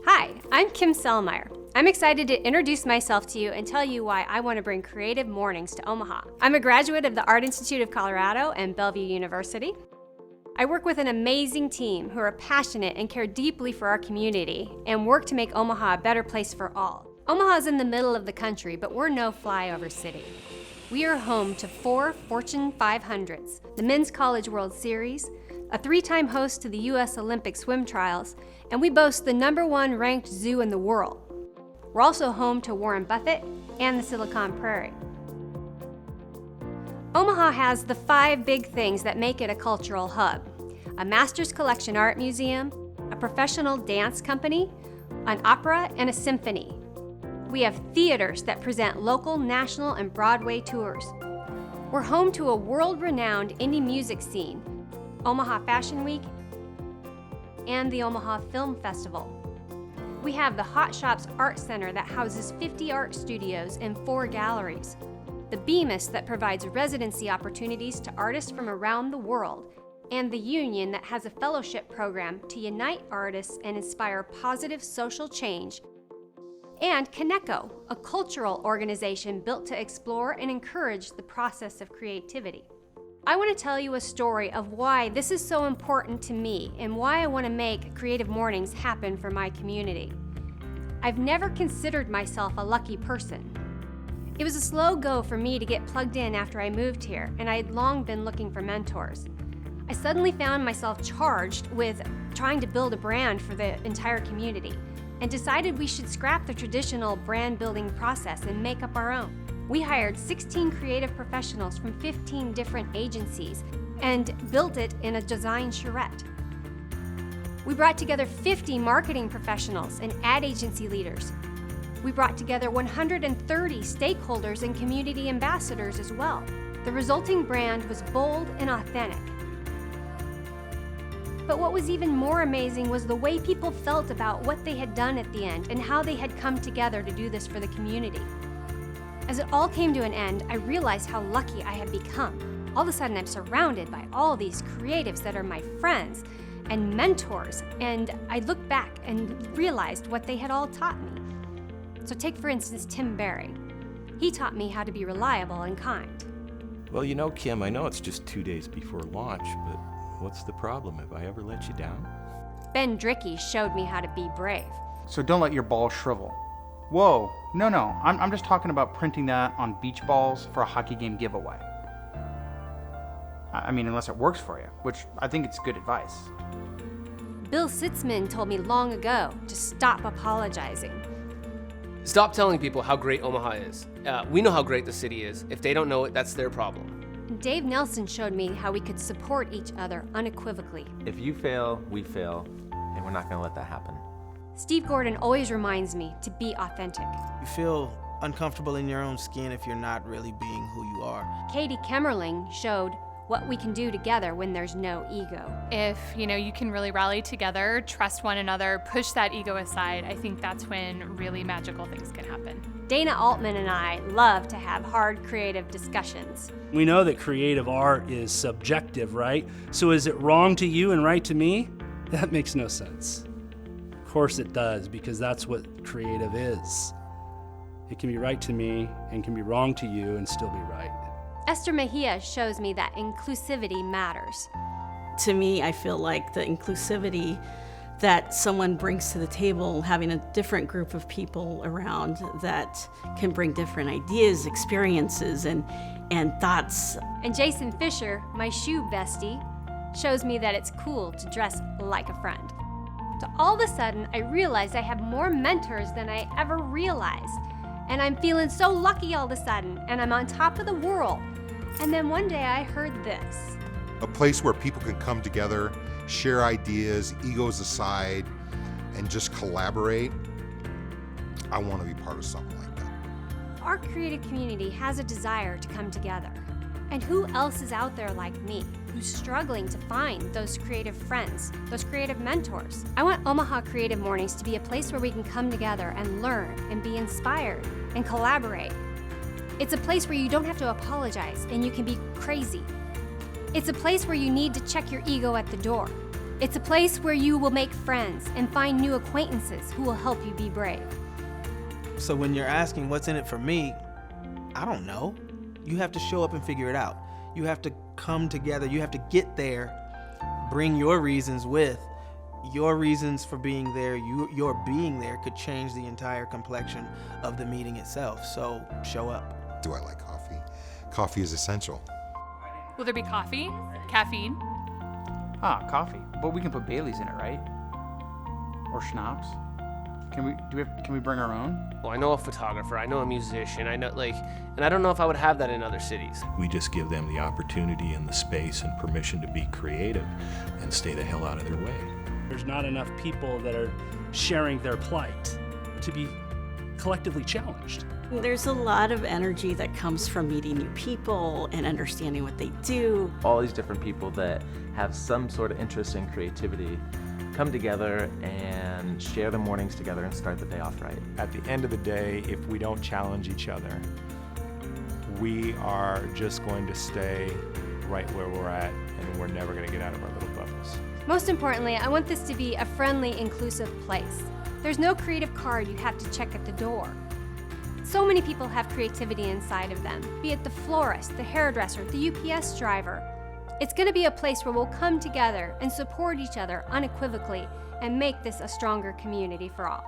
Hi, I'm Kim Selmeyer. I'm excited to introduce myself to you and tell you why I want to bring Creative Mornings to Omaha. I'm a graduate of the Art Institute of Colorado and Bellevue University. I work with an amazing team who are passionate and care deeply for our community and work to make Omaha a better place for all. Omaha is in the middle of the country, but we're no flyover city. We are home to 4 Fortune 500s, the Men's College World Series, a 3-time host to the U.S. Olympic swim trials, and we boast the #1 ranked zoo in the world. We're also home to Warren Buffett and the Silicon Prairie. Omaha has the 5 big things that make it a cultural hub: a Master's Collection art museum, a professional dance company, an opera, and a symphony. We have theaters that present local, national, and Broadway tours. We're home to a world-renowned indie music scene, Omaha Fashion Week, and the Omaha Film Festival. We have the Hot Shops Art Center that houses 50 art studios and 4 galleries, the Bemis that provides residency opportunities to artists from around the world, and the Union that has a fellowship program to unite artists and inspire positive social change, and Kaneko, a cultural organization built to explore and encourage the process of creativity. I want to tell you a story of why this is so important to me and why I want to make Creative Mornings happen for my community. I've never considered myself a lucky person. It was a slow go for me to get plugged in after I moved here, and I had long been looking for mentors. I suddenly found myself charged with trying to build a brand for the entire community and decided we should scrap the traditional brand building process and make up our own. We hired 16 creative professionals from 15 different agencies and built it in a design charrette. We brought together 50 marketing professionals and ad agency leaders. We brought together 130 stakeholders and community ambassadors as well. The resulting brand was bold and authentic. But what was even more amazing was the way people felt about what they had done at the end and how they had come together to do this for the community. As it all came to an end, I realized how lucky I had become. All of a sudden, I'm surrounded by all these creatives that are my friends and mentors, and I looked back and realized what they had all taught me. So take, for instance, Tim Barry. He taught me how to be reliable and kind. Well, you know, Kim, I know it's just 2 days before launch, but what's the problem? Have I ever let you down? Ben Drickey showed me how to be brave. So don't let your balls shrivel. Whoa, no, I'm just talking about printing that on beach balls for a hockey game giveaway. I mean, unless it works for you, which I think it's good advice. Bill Sitzman told me long ago to stop apologizing. Stop telling people how great Omaha is. We know how great the city is. If they don't know it, that's their problem. Dave Nelson showed me how we could support each other unequivocally. If you fail, we fail, and we're not going to let that happen. Steve Gordon always reminds me to be authentic. You feel uncomfortable in your own skin if you're not really being who you are. Katie Kemmerling showed what we can do together when there's no ego. If you can really rally together, trust one another, push that ego aside, I think that's when really magical things can happen. Dana Altman and I love to have hard creative discussions. We know that creative art is subjective, right? So is it wrong to you and right to me? That makes no sense. Of course it does, because that's what creative is. It can be right to me and can be wrong to you and still be right. Esther Mejia shows me that inclusivity matters. To me, I feel like the inclusivity that someone brings to the table, having a different group of people around that can bring different ideas, experiences, and thoughts. And Jason Fisher, my shoe bestie, shows me that it's cool to dress like a friend. So all of a sudden, I realized I have more mentors than I ever realized. And I'm feeling so lucky all of a sudden, and I'm on top of the world. And then one day I heard this. A place where people can come together, share ideas, egos aside, and just collaborate. I want to be part of something like that. Our creative community has a desire to come together. And who else is out there like me, who's struggling to find those creative friends, those creative mentors? I want Omaha Creative Mornings to be a place where we can come together and learn and be inspired and collaborate. It's a place where you don't have to apologize and you can be crazy. It's a place where you need to check your ego at the door. It's a place where you will make friends and find new acquaintances who will help you be brave. So when you're asking what's in it for me, I don't know. You have to show up and figure it out. You have to come together. You have to get there, bring your reasons with. Your reasons for being there, your being there could change the entire complexion of the meeting itself. So show up. Do I like coffee? Coffee is essential. Will there be coffee? Caffeine? Coffee. But we can put Bailey's in it, right? Or schnapps. Can we bring our own? Well, I know a photographer, I know a musician, and I don't know if I would have that in other cities. We just give them the opportunity and the space and permission to be creative and stay the hell out of their way. There's not enough people that are sharing their plight to be collectively challenged. There's a lot of energy that comes from meeting new people and understanding what they do. All these different people that have some sort of interest in creativity come together and share the mornings together and start the day off right. At the end of the day, if we don't challenge each other, we are just going to stay right where we're at, and we're never going to get out of our little bubbles. Most importantly, I want this to be a friendly, inclusive place. There's no creative card you have to check at the door. So many people have creativity inside of them, be it the florist, the hairdresser, the UPS driver. It's going to be a place where we'll come together and support each other unequivocally and make this a stronger community for all.